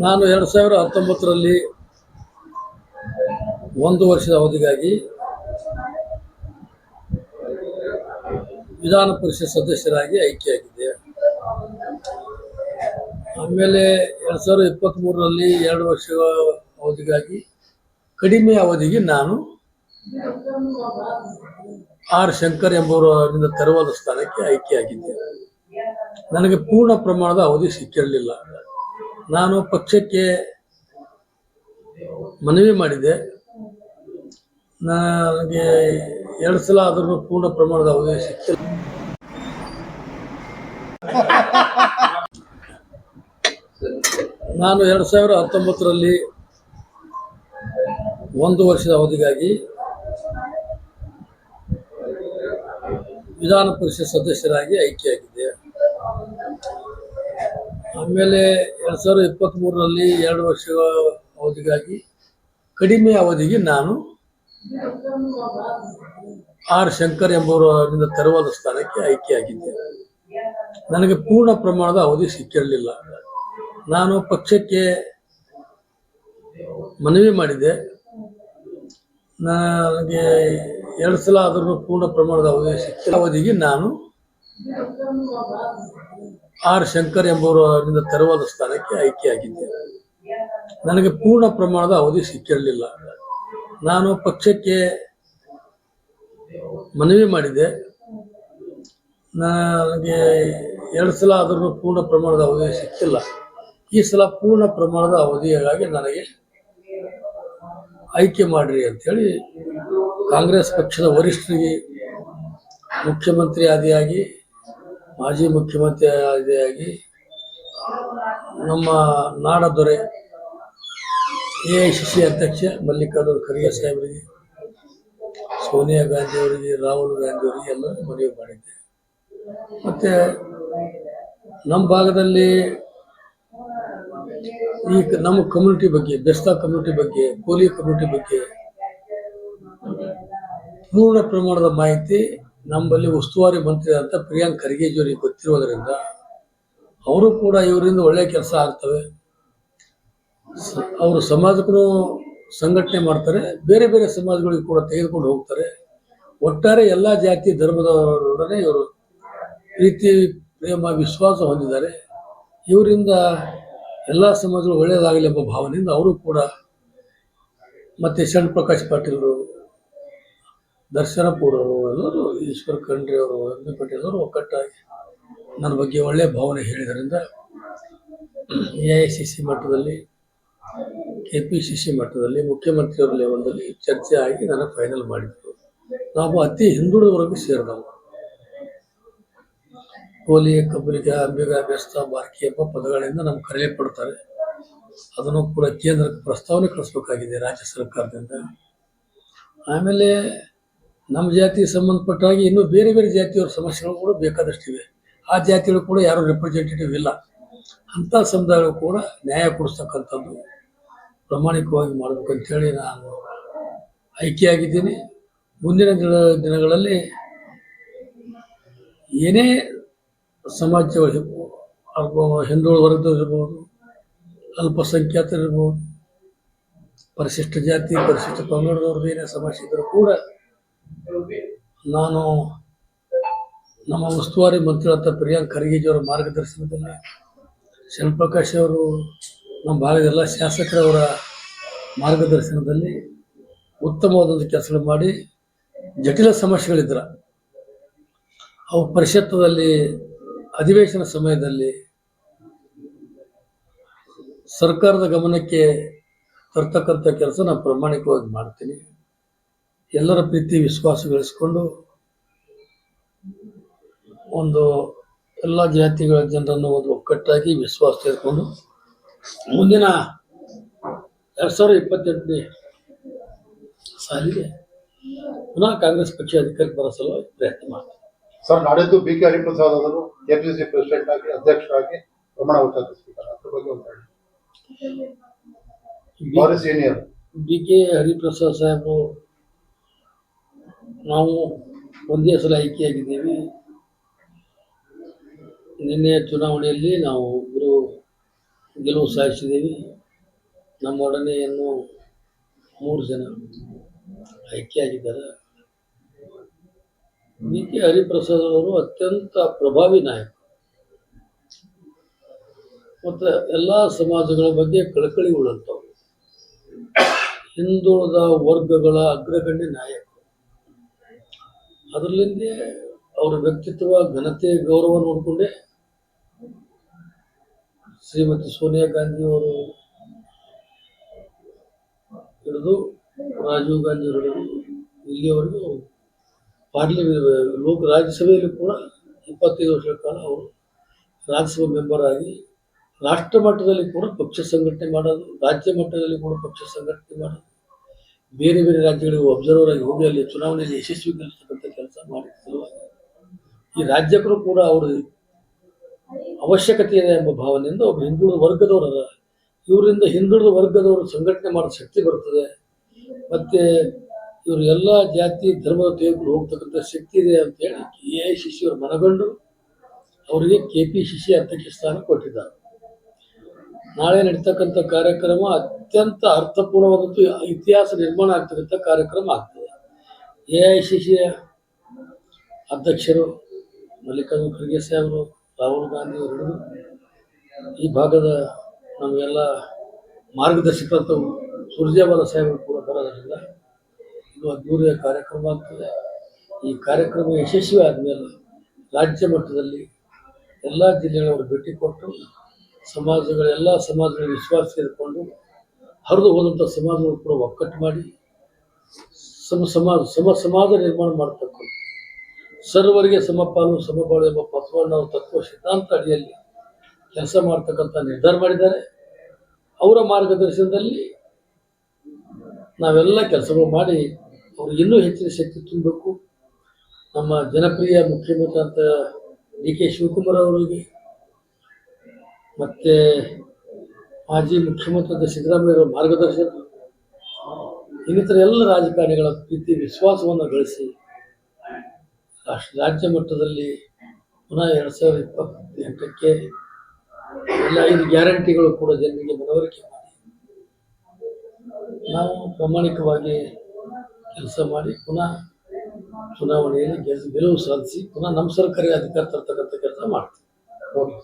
ನಾನು 2019ರಲ್ಲಿ 1 ವರ್ಷದ ಅವಧಿಗಾಗಿ ವಿಧಾನ ಪರಿಷತ್ ಸದಸ್ಯರಾಗಿ ಆಯ್ಕೆಯಾಗಿದ್ದೆ. ಆಮೇಲೆ 2023ರಲ್ಲಿ 2 ವರ್ಷಗಳ ಅವಧಿಗಾಗಿ ಕಡಿಮೆ ಅವಧಿಗೆ ನಾನು ಆರ್ ಶಂಕರ್ ಎಂಬುವರಿಂದ ತೆರವಾದ ಸ್ಥಾನಕ್ಕೆ ಆಯ್ಕೆಯಾಗಿದ್ದೆ. ನನಗೆ ಪೂರ್ಣ ಪ್ರಮಾಣದ ಅವಧಿ ಸಿಕ್ಕಿರಲಿಲ್ಲ. ನಾನು ಪಕ್ಷಕ್ಕೆ ಮನವಿ ಮಾಡಿದೆ. ನನಗೆ 2 ಸಲ ಆದರೂ ಪೂರ್ಣ ಪ್ರಮಾಣದ ಅವಧಿ ಸಿಕ್ಕಿಲ್ಲ. ನಾನು 2019ರಲ್ಲಿ 1 ವರ್ಷದ ಅವಧಿಗಾಗಿ ವಿಧಾನ ಪರಿಷತ್ ಸದಸ್ಯರಾಗಿ ಆಯ್ಕೆಯಾಗಿದ್ದೆ. ಆಮೇಲೆ 2023ರಲ್ಲಿ 2 ವರ್ಷಗಳ ಅವಧಿಗಾಗಿ ಕಡಿಮೆ ಅವಧಿಗೆ ನಾನು ಆರ್ ಶಂಕರ್ ಎಂಬುವರಿಂದ ತೆರವಾದ ಸ್ಥಾನಕ್ಕೆ ಆಯ್ಕೆಯಾಗಿದ್ದೆ. ನನಗೆ ಪೂರ್ಣ ಪ್ರಮಾಣದ ಅವಧಿ ಸಿಕ್ಕಿರಲಿಲ್ಲ. ನಾನು ಪಕ್ಷಕ್ಕೆ ಮನವಿ ಮಾಡಿದೆ. ನನಗೆ 2 ಸಲ ಆದರೂ ಪೂರ್ಣ ಪ್ರಮಾಣದ ಅವಧಿ ಸಿಕ್ಕಿಲ್ಲ. ಅವಧಿಗೆ ನಾನು ಆರ್ ಶಂಕರ್ ಎಂಬುವರಿಂದ ತೆರವಾದ ಸ್ಥಾನಕ್ಕೆ ಆಯ್ಕೆಯಾಗಿದ್ದೆ. ನನಗೆ ಪೂರ್ಣ ಪ್ರಮಾಣದ ಅವಧಿ ಸಿಕ್ಕಿರಲಿಲ್ಲ. ನಾನು ಪಕ್ಷಕ್ಕೆ ಮನವಿ ಮಾಡಿದೆ. ನನಗೆ 2 ಸಲ ಆದರೂ ಪೂರ್ಣ ಪ್ರಮಾಣದ ಅವಧಿ ಸಿಕ್ಕಿಲ್ಲ. ಈ ಸಲ ಪೂರ್ಣ ಪ್ರಮಾಣದ ಅವಧಿಯಾಗಿ ನನಗೆ ಆಯ್ಕೆ ಮಾಡಿರಿ ಅಂಥೇಳಿ ಕಾಂಗ್ರೆಸ್ ಪಕ್ಷದ ವರಿಷ್ಠರಿಗೆ, ಮುಖ್ಯಮಂತ್ರಿ ಆದಿಯಾಗಿ, ಮಾಜಿ ಮುಖ್ಯಮಂತ್ರಿ ಆದಿಯಾಗಿ, ನಮ್ಮ ನಾಡ ದೊರೆ AICC ಅಧ್ಯಕ್ಷ ಮಲ್ಲಿಕಾರ್ಜುನ ಖರ್ಗೆ ಸಾಹೇಬರಿಗೆ, ಸೋನಿಯಾ ಗಾಂಧಿ ಅವರಿಗೆ, ರಾಹುಲ್ ಗಾಂಧಿ ಅವರಿಗೆ ಎಲ್ಲ ಮನವಿ ಮಾಡಿದ್ದೆ. ಮತ್ತು ನಮ್ಮ ಭಾಗದಲ್ಲಿ ಈ ನಮ್ಮ ಕಮ್ಯುನಿಟಿ ಬಗ್ಗೆ, ಬೆಸ್ತಾ ಕಮ್ಯುನಿಟಿ ಬಗ್ಗೆ, ಕೋಲಿ ಕಮ್ಯುನಿಟಿ ಬಗ್ಗೆ ಪೂರ್ಣ ಪ್ರಮಾಣದ ಮಾಹಿತಿ ನಮ್ಮಲ್ಲಿ ಉಸ್ತುವಾರಿ ಮಂತ್ರಿ ಅಂತ ಪ್ರಿಯಾಂಕ್ ಖರ್ಗೆಜಿಯವರಿಗೆ ಗೊತ್ತಿರೋದರಿಂದ ಅವರು ಕೂಡ ಇವರಿಂದ ಒಳ್ಳೆಯ ಕೆಲಸ ಆಗ್ತವೆ. ಅವರು ಸಮಾಜಕ್ಕೂ ಸಂಘಟನೆ ಮಾಡ್ತಾರೆ, ಬೇರೆ ಬೇರೆ ಸಮಾಜಗಳಿಗೆ ಕೂಡ ತೆಗೆದುಕೊಂಡು ಹೋಗ್ತಾರೆ. ಒಟ್ಟಾರೆ ಎಲ್ಲ ಜಾತಿ ಧರ್ಮದವರೊಡನೆ ಇವರು ಪ್ರೀತಿ, ಪ್ರೇಮ, ವಿಶ್ವಾಸ ಹೊಂದಿದ್ದಾರೆ. ಇವರಿಂದ ಎಲ್ಲ ಸಮಾಜಗಳು ಒಳ್ಳೆಯದಾಗಲಿ ಎಂಬ ಭಾವನೆಯಿಂದ ಅವರು ಕೂಡ, ಮತ್ತು ಶರಣ್ ಪ್ರಕಾಶ್ ಪಾಟೀಲರು, ದರ್ಶನಪುರವರು, ಎಲ್ಲರೂ, ಈಶ್ವರ್ ಖಂಡ್ರೆ ಅವರು, MB ಪಾಟೀಲ್ ಅವರು ಒಕ್ಕಟ್ಟಾಗಿ ನನ್ನ ಬಗ್ಗೆ ಒಳ್ಳೆಯ ಭಾವನೆ ಹೇಳಿದ್ರಿಂದ AICC ಮಟ್ಟದಲ್ಲಿ, KPCC ಮಟ್ಟದಲ್ಲಿ, ಮುಖ್ಯಮಂತ್ರಿಯವರ ಲೆವೆಲ್ದಲ್ಲಿ ಚರ್ಚೆ ಆಗಿ ನನಗೆ ಫೈನಲ್ ಮಾಡಿದ್ರು. ನಾವು ಅತಿ ಹಿಂದುಳಿದ ವರ್ಗ ಸೇರಿದವು. ಕೋಲಿ, ಕಬ್ಬಲಿಗ, ಅಂಬಿಗ, ಬೆಸ್ತ, ಬಾರ್ಕಿ ಎಂಬ ಪದಗಳಿಂದ ನಮ್ಗೆ ಕರೆಯಲ್ಪಡ್ತಾರೆ. ಅದನ್ನು ಕೂಡ ಕೇಂದ್ರಕ್ಕೆ ಪ್ರಸ್ತಾವನೆ ಕಳಿಸ್ಬೇಕಾಗಿದೆ ರಾಜ್ಯ ಸರ್ಕಾರದಿಂದ. ಆಮೇಲೆ ನಮ್ಮ ಜಾತಿಗೆ ಸಂಬಂಧಪಟ್ಟ ಹಾಗೆ ಇನ್ನೂ ಬೇರೆ ಬೇರೆ ಜಾತಿಯವರ ಸಮಸ್ಯೆಗಳು ಕೂಡ ಬೇಕಾದಷ್ಟಿವೆ. ಆ ಜಾತಿಗಳು ಕೂಡ ಯಾರೂ ರೆಪ್ರೆಸೆಂಟೇಟಿವ್ ಇಲ್ಲ. ಅಂಥ ಸಮುದಾಯಗಳು ಕೂಡ ನ್ಯಾಯ ಕೊಡಿಸ್ತಕ್ಕಂಥದ್ದು ಪ್ರಾಮಾಣಿಕವಾಗಿ ಮಾಡಬೇಕಂತೇಳಿ ನಾನು ಆಯ್ಕೆಯಾಗಿದ್ದೀನಿ. ಮುಂದಿನ ದಿನಗಳಲ್ಲಿ ಏನೇ ಸಮಾಜಗಳು, ಹಿಂದುಳಿದ ವರ್ಗದವರಿರ್ಬೋದು, ಅಲ್ಪಸಂಖ್ಯಾತರಿರ್ಬೋದು, ಪರಿಶಿಷ್ಟ ಜಾತಿ, ಪರಿಶಿಷ್ಟ ಪಂಗಡದವ್ರದ್ದು ಏನೇ ಸಮಸ್ಯೆ ಇದ್ದರೂ ಕೂಡ ನಾನು ನಮ್ಮ ಉಸ್ತುವಾರಿ ಮಂತ್ರಿ ಅಂತ ಪ್ರಿಯಾಂಕ್ ಖರ್ಗೆಜಿಯವರ ಮಾರ್ಗದರ್ಶನದಲ್ಲಿ, ಶರಣ್ ಪ್ರಕಾಶ್ ಅವರು, ನಮ್ಮ ಭಾಗದ ಎಲ್ಲ ಶಾಸಕರವರ ಮಾರ್ಗದರ್ಶನದಲ್ಲಿ ಉತ್ತಮವಾದಂಥ ಕೆಲಸ ಮಾಡಿ, ಜಟಿಲ ಸಮಸ್ಯೆಗಳಿದ್ರೆ ಅವು ಪರಿಷತ್ತದಲ್ಲಿ ಅಧಿವೇಶನ ಸಮಯದಲ್ಲಿ ಸರ್ಕಾರದ ಗಮನಕ್ಕೆ ತರ್ತಕ್ಕಂಥ ಕೆಲಸ ನಾನು ಪ್ರಾಮಾಣಿಕವಾಗಿ ಮಾಡ್ತೀನಿ. ಎಲ್ಲರ ಪ್ರೀತಿ ವಿಶ್ವಾಸ ಗಳಿಸಿಕೊಂಡು ಒಂದು ಎಲ್ಲ ಜಾತಿಗಳ ಜನರನ್ನು ಒಂದು ಒಕ್ಕಟ್ಟಾಗಿ ವಿಶ್ವಾಸ ತೆಗೆದುಕೊಂಡು ಮುಂದಿನ 2028ನೇ ಸಾಲಿಗೆ ಪುನಃ ಕಾಂಗ್ರೆಸ್ ಪಕ್ಷ ಅಧಿಕಾರಕ್ಕೆ ಬರೋ ಸಲುವಾಗಿ ಪ್ರಯತ್ನ ಮಾಡ್ತಾರೆ. ಸರ್, ನಾಡಿದ್ದು BK ಹರಿಪ್ರಸಾದ್ ಅವರು KPCC ಪ್ರೆಸಿಡೆಂಟ್ ಆಗಿ, ಅಧ್ಯಕ್ಷರಾಗಿ ಪ್ರಮಾಣ ವಚನ ಸ್ವೀಕಾರ. ಅದ್ರ ಬಗ್ಗೆ ಒಂದು ಹೇಳಿ. ಸೀನಿಯರ್ BK ಹರಿಪ್ರಸಾದ್ ಸಾಹೇಬರು, ನಾವು ಒಂದೇ ಸಲ ಆಯ್ಕೆಯಾಗಿದ್ದೀವಿ. ನಿನ್ನೆ ಚುನಾವಣೆಯಲ್ಲಿ ನಾವು ಇಬ್ಬರು ಗೆಲುವು ಸಾಧಿಸಿದ್ದೀವಿ. ನಮ್ಮೊಡನೆ ಇನ್ನೂ 3 ಜನ ಆಯ್ಕೆಯಾಗಿದ್ದಾರೆ. ಬಿ ಕೆ ಹರಿಪ್ರಸಾದ್ ಅವರು ಅತ್ಯಂತ ಪ್ರಭಾವಿ ನಾಯಕ ಮತ್ತು ಎಲ್ಲ ಸಮಾಜಗಳ ಬಗ್ಗೆ ಕಳಕಳಿ ಉಳ್ಳಂಥವ್ರು, ಹಿಂದುಳಿದ ವರ್ಗಗಳ ಅಗ್ರಗಣ್ಯ ನಾಯಕ. ಅದರಲ್ಲಿಂದೇ ಅವರ ವ್ಯಕ್ತಿತ್ವ, ಘನತೆ, ಗೌರವ ನೋಡಿಕೊಂಡೆ ಶ್ರೀಮತಿ ಸೋನಿಯಾ ಗಾಂಧಿ ಅವರು ಹಿಡಿದು ರಾಜೀವ್ ಗಾಂಧಿ ಹಿಡಿದು ಇಲ್ಲಿಯವರೆಗೂ ರಾಜ್ಯಸಭೆಯಲ್ಲಿ ಕೂಡ 25 ವರ್ಷಗಳ ಕಾಲ ಅವರು ರಾಜ್ಯಸಭಾ ಮೆಂಬರ್ ಆಗಿ ರಾಷ್ಟ್ರ ಮಟ್ಟದಲ್ಲಿ ಕೂಡ ಪಕ್ಷ ಸಂಘಟನೆ ಮಾಡೋದು, ರಾಜ್ಯ ಮಟ್ಟದಲ್ಲಿ ಕೂಡ ಪಕ್ಷ ಸಂಘಟನೆ ಮಾಡೋದು, ಬೇರೆ ಬೇರೆ ರಾಜ್ಯಗಳಿಗೆ ಅಬ್ಸರ್ವರ್ ಆಗಿ ಹೋಗಿ ಅಲ್ಲಿ ಚುನಾವಣೆಯಲ್ಲಿ ಯಶಸ್ವಿಗೊಳಿಸ್ತಕ್ಕಂಥ ಕೆಲಸ ಮಾಡಿದ ಸಲುವಾಗಿ ಈ ರಾಜ್ಯಕ್ಕೂ ಕೂಡ ಅವರು ಅವಶ್ಯಕತೆ ಇದೆ ಎಂಬ ಭಾವನೆಯಿಂದ ಒಬ್ಬ ಹಿಂದುಳಿದ ವರ್ಗದವರ ಇವರಿಂದ ಹಿಂದುಳಿದ ವರ್ಗದವರು ಸಂಘಟನೆ ಮಾಡೋ ಶಕ್ತಿ ಬರ್ತದೆ, ಮತ್ತು ಇವರು ಎಲ್ಲ ಜಾತಿ ಧರ್ಮದ ತೆಗೆದುಕೊಂಡು ಹೋಗ್ತಕ್ಕಂಥ ಶಕ್ತಿ ಇದೆ ಅಂತೇಳಿ AICC ಅವರು ಮನಗಂಡು ಅವರಿಗೆ KPCC ಅಧ್ಯಕ್ಷ ಸ್ಥಾನ ಕೊಟ್ಟಿದ್ದಾರೆ. ನಾಳೆ ನಡೀತಕ್ಕಂಥ ಕಾರ್ಯಕ್ರಮ ಅತ್ಯಂತ ಅರ್ಥಪೂರ್ಣವಾದಂಥ ಇತಿಹಾಸ ನಿರ್ಮಾಣ ಆಗ್ತಕ್ಕಂಥ ಕಾರ್ಯಕ್ರಮ ಆಗ್ತದೆ. AICC ಅಧ್ಯಕ್ಷರು ಮಲ್ಲಿಕಾರ್ಜುನ ಖರ್ಗೆ ಸಾಹೇಬರು, ರಾಹುಲ್ ಗಾಂಧಿ ಅವರು ಹಿಡಿದು ಈ ಭಾಗದ ನಮಗೆಲ್ಲ ಮಾರ್ಗದರ್ಶಕರಂತ ಸುರ್ಜೇವಾಲಾ ಸಾಹೇಬರು ಕೂಡ ಬರೋದ್ರಿಂದ ಇದು ಅದ್ಭುತ ಕಾರ್ಯಕ್ರಮ ಆಗ್ತದೆ. ಈ ಕಾರ್ಯಕ್ರಮ ಯಶಸ್ವಿ ಆದಮೇಲೆ ರಾಜ್ಯ ಮಟ್ಟದಲ್ಲಿ ಎಲ್ಲ ಜಿಲ್ಲೆಗಳವರು ಭೇಟಿ ಕೊಟ್ಟು ಎಲ್ಲ ಸಮಾಜಗಳ ವಿಶ್ವಾಸ ಸೇರಿಕೊಂಡು ಹರಿದು ಹೋದಂಥ ಸಮಾಜಗಳು ಕೂಡ ಒಕ್ಕಟ್ಟು ಮಾಡಿ ಸಮಾಜ ನಿರ್ಮಾಣ ಮಾಡ್ತಕ್ಕಂಥ ಸರ್ವರಿಗೆ ಸಮಪಾಲು ಸಮಬಾಳು ಎಂಬ ಬಸವಣ್ಣ ತತ್ವ ಸಿದ್ಧಾಂತ ಅಡಿಯಲ್ಲಿ ಕೆಲಸ ಮಾಡ್ತಕ್ಕಂಥ ನಿರ್ಧಾರ ಮಾಡಿದ್ದಾರೆ. ಅವರ ಮಾರ್ಗದರ್ಶನದಲ್ಲಿ ನಾವೆಲ್ಲ ಕೆಲಸಗಳು ಮಾಡಿ ಅವ್ರಿಗೆ ಇನ್ನೂ ಹೆಚ್ಚಿನ ಶಕ್ತಿ ತುಂಬಬೇಕು. ನಮ್ಮ ಜನಪ್ರಿಯ ಮುಖ್ಯಮಂತ್ರಿ ಅಂತ DK ಶಿವಕುಮಾರ್ ಅವರಿಗೆ ಮತ್ತು ಮಾಜಿ ಮುಖ್ಯಮಂತ್ರಿ ಸಿದ್ದರಾಮಯ್ಯ ಅವರ ಮಾರ್ಗದರ್ಶನ, ಇನ್ನಿತರ ಎಲ್ಲ ರಾಜಕಾರಣಿಗಳ ಪ್ರೀತಿ ವಿಶ್ವಾಸವನ್ನು ಗಳಿಸಿ ರಾಜ್ಯ ಮಟ್ಟದಲ್ಲಿ ಪುನಃ 2028ಕ್ಕೆ ಎಲ್ಲ 5 ಗ್ಯಾರಂಟಿಗಳು ಕೂಡ ಜನರಿಗೆ ಮನವರಿಕೆ ಮಾಡಿ ನಾವು ಪ್ರಾಮಾಣಿಕವಾಗಿ ಕೆಲಸ ಮಾಡಿ ಪುನಃ ಚುನಾವಣೆಯಲ್ಲಿ ಗೆಲುವು ಸಾಧಿಸಿ ಪುನಃ ನಮ್ಮ ಸರ್ಕಾರಿ ಅಧಿಕಾರ ತರ್ತಕ್ಕಂಥ ಕೆಲಸ ಮಾಡ್ತೀವಿ. ಓಕೆ.